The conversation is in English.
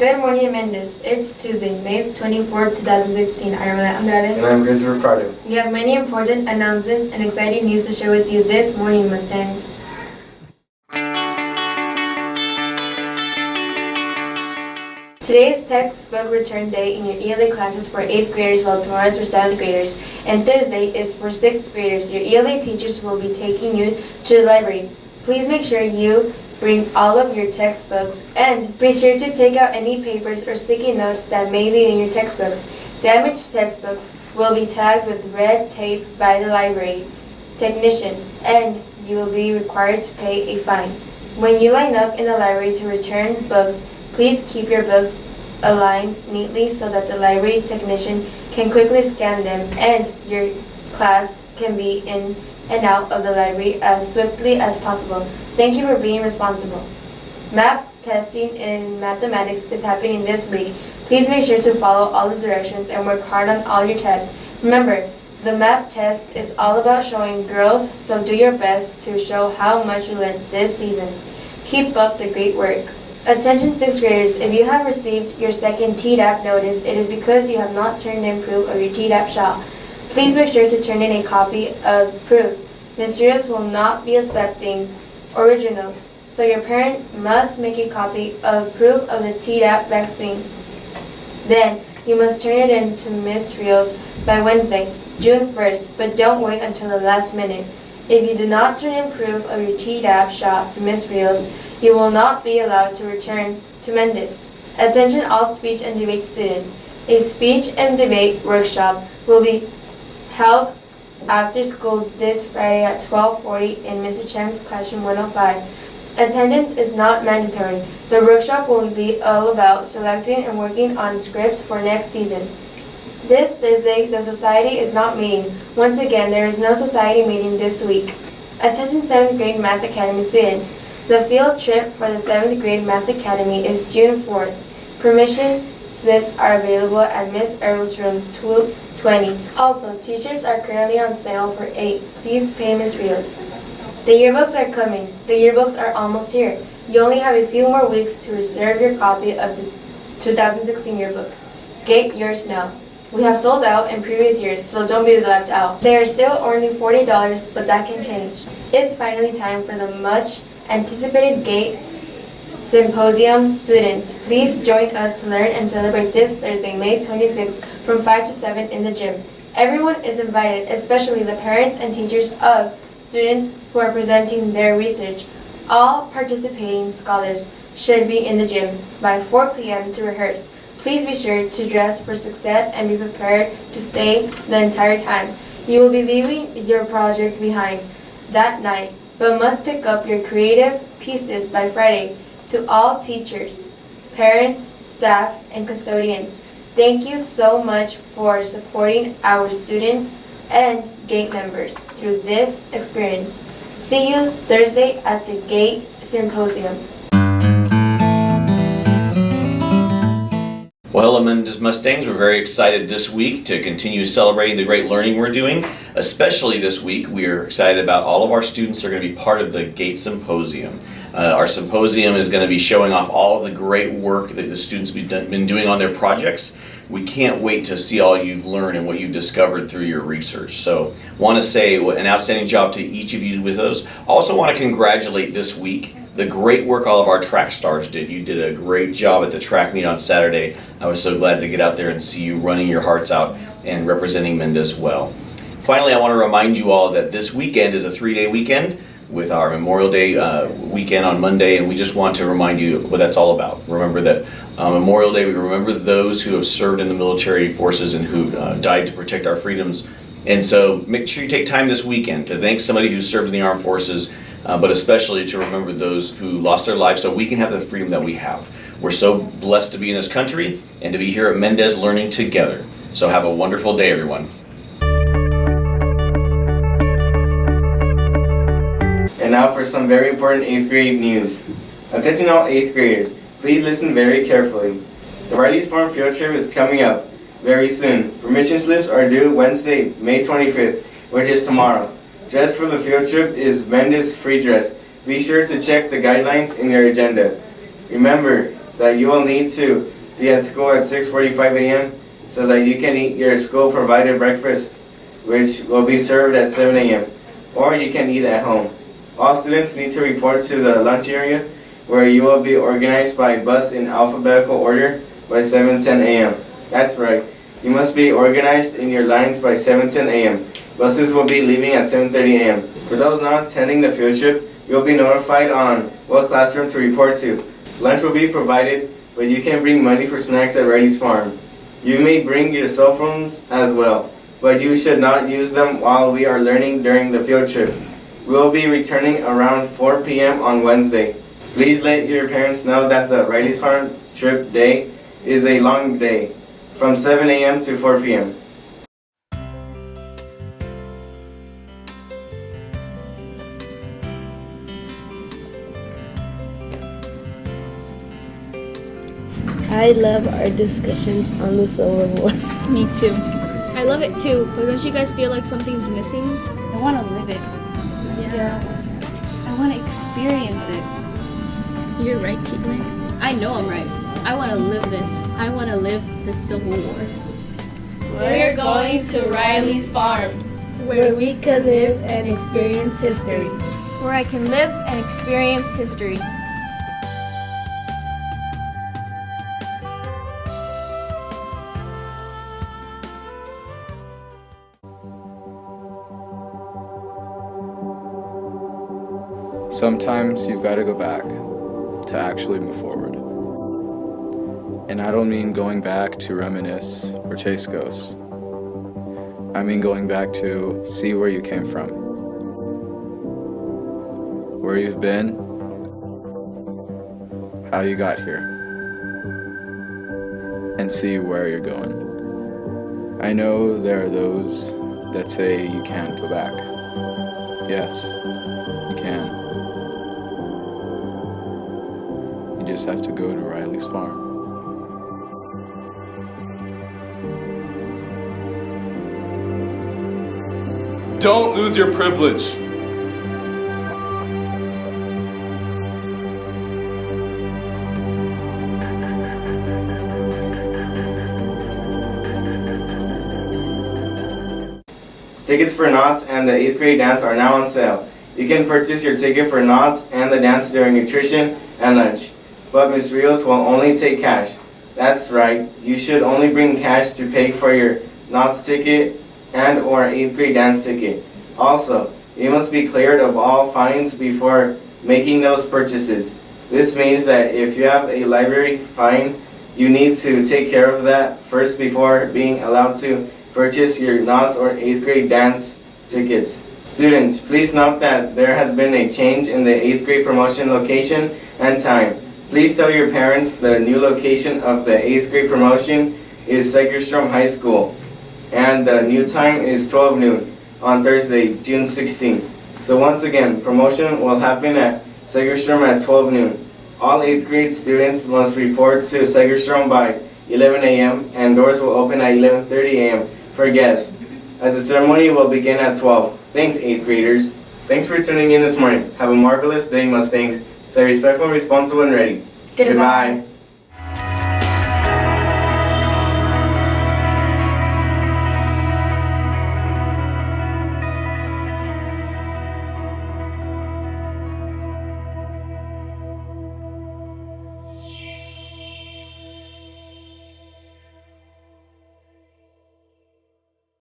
Good morning, Mendez. It's Tuesday, May 24th, 2016. I'm Armela Andrade. And I'm Christopher Prado. We have many important announcements and exciting news to share with you this morning, Mustangs. Today is textbook return day in your ELA classes for 8th graders, while tomorrow is for 7th graders, and Thursday is for 6th graders. Your ELA teachers will be taking you to the library. Please make sure you bring all of your textbooks, and be sure to take out any papers or sticky notes that may be in your textbooks. Damaged textbooks will be tagged with red tape by the library technician, and you will be required to pay a fine. When you line up in the library to return books, please keep your books aligned neatly so that the library technician can quickly scan them and your class can be in and out of the library as swiftly as possible. Thank you for being responsible. MAP testing in mathematics is happening this week. Please make sure to follow all the directions and work hard on all your tests. Remember, the MAP test is all about showing growth, so do your best to show how much you learned this season. Keep up the great work. Attention 6th graders, if you have received your second TDAP notice, it is because you have not turned in proof of your TDAP shot. Please make sure to turn in a copy of proof. Ms. Rios will not be accepting originals, so your parent must make a copy of proof of the TDAP vaccine. Then, you must turn it in to Ms. Rios by Wednesday, June 1st, but don't wait until the last minute. If you do not turn in proof of your TDAP shot to Ms. Rios, you will not be allowed to return to Mendez. Attention all speech and debate students. A speech and debate workshop will be held after school this Friday at 12:40 in Mr. Chang's classroom 105. Attendance is not mandatory. The workshop will be all about selecting and working on scripts for next season. This Thursday, the society is not meeting. Once again, there is no society meeting this week. Attention 7th grade Math Academy students. The field trip for the 7th grade Math Academy is June 4th. Permission slips are available at Miss Earl's room 220. Also, t-shirts are currently on sale for $8. Please pay Ms. Rios. The yearbooks are coming. The yearbooks are almost here. You only have a few more weeks to reserve your copy of the 2016 yearbook. Get yours now. We have sold out in previous years, so don't be left out. They are still only $40, but that can change. It's finally time for the much anticipated GATE Symposium. Students, please join us to learn and celebrate this Thursday, May 26th from 5 to 7 in the gym. Everyone is invited, especially the parents and teachers of students who are presenting their research. All participating scholars should be in the gym by 4 p.m. to rehearse. Please be sure to dress for success and be prepared to stay the entire time. You will be leaving your project behind that night, but must pick up your creative pieces by Friday. To all teachers, parents, staff, and custodians, thank you so much for supporting our students and GATE members through this experience. See you Thursday at the GATE Symposium. Well, hello, Mendez Mustangs. We're very excited this week to continue celebrating the great learning we're doing. Especially this week, we are excited about all of our students are going to be part of the GATE Symposium. Our symposium is going to be showing off all of the great work that the students have been doing on their projects. We can't wait to see all you've learned and what you've discovered through your research. So, want to say an outstanding job to each of you with those. Also want to congratulate this week the great work all of our track stars did. You did a great job at the track meet on Saturday. I was so glad to get out there and see you running your hearts out and representing Mendez well. Finally, I want to remind you all that this weekend is a 3-day weekend with our Memorial Day weekend on Monday, and we just want to remind you what that's all about. Remember that Memorial Day, we remember those who have served in the military forces and who died to protect our freedoms. And so make sure you take time this weekend to thank somebody who served in the armed forces, but especially to remember those who lost their lives so we can have the freedom that we have. We're so blessed to be in this country and to be here at Mendez learning together. So have a wonderful day, everyone. And now for some very important 8th grade news. Attention all 8th graders, please listen very carefully. The Riley's Farm field trip is coming up very soon. Permission slips are due Wednesday, May 25th, which is tomorrow. Dress for the field trip is Mendez free dress. Be sure to check the guidelines in your agenda. Remember, that you will need to be at school at 6:45 a.m. so that you can eat your school-provided breakfast, which will be served at 7 a.m., or you can eat at home. All students need to report to the lunch area, where you will be organized by bus in alphabetical order by 7:10 a.m. That's right. You must be organized in your lines by 7:10 a.m. Buses will be leaving at 7:30 a.m. For those not attending the field trip, you will be notified on what classroom to report to. Lunch will be provided, but you can bring money for snacks at Riley's Farm. You may bring your cell phones as well, but you should not use them while we are learning during the field trip. We will be returning around 4 p.m. on Wednesday. Please let your parents know that the Riley's Farm trip day is a long day, from 7 a.m. to 4 p.m. I love our discussions on the Civil War. Me too. I love it too, but don't you guys feel like something's missing? I want to live it. Yeah. I want to experience it. You're right, Caitlin. I know I'm right. I want to live this. I want to live the Civil War. We're going to Riley's Farm, Where we could live and experience history. Where I can live and experience history. Sometimes you've got to go back to actually move forward. And I don't mean going back to reminisce or chase ghosts. I mean going back to see where you came from, where you've been, how you got here, and see where you're going. I know there are those that say you can't go back. Yes, you can. You just have to go to Riley's Farm. Don't lose your privilege. Tickets for Knots and the 8th grade dance are now on sale. You can purchase your ticket for Knots and the dance during nutrition and lunch, but Ms. Rios will only take cash. That's right, you should only bring cash to pay for your Knots ticket and or 8th grade dance ticket. Also, you must be cleared of all fines before making those purchases. This means that if you have a library fine, you need to take care of that first before being allowed to purchase your Knots or 8th grade dance tickets. Students, please note that there has been a change in the 8th grade promotion location and time. Please tell your parents the new location of the 8th grade promotion is Segerstrom High School, and the new time is 12 noon on Thursday, June 16th. So once again, promotion will happen at Segerstrom at 12 noon. All 8th grade students must report to Segerstrom by 11 a.m. and doors will open at 11:30 a.m. for guests, as the ceremony will begin at 12. Thanks, 8th graders. Thanks for tuning in this morning. Have a marvelous day, Mustangs. Stay respectful, responsible, and ready. Goodbye.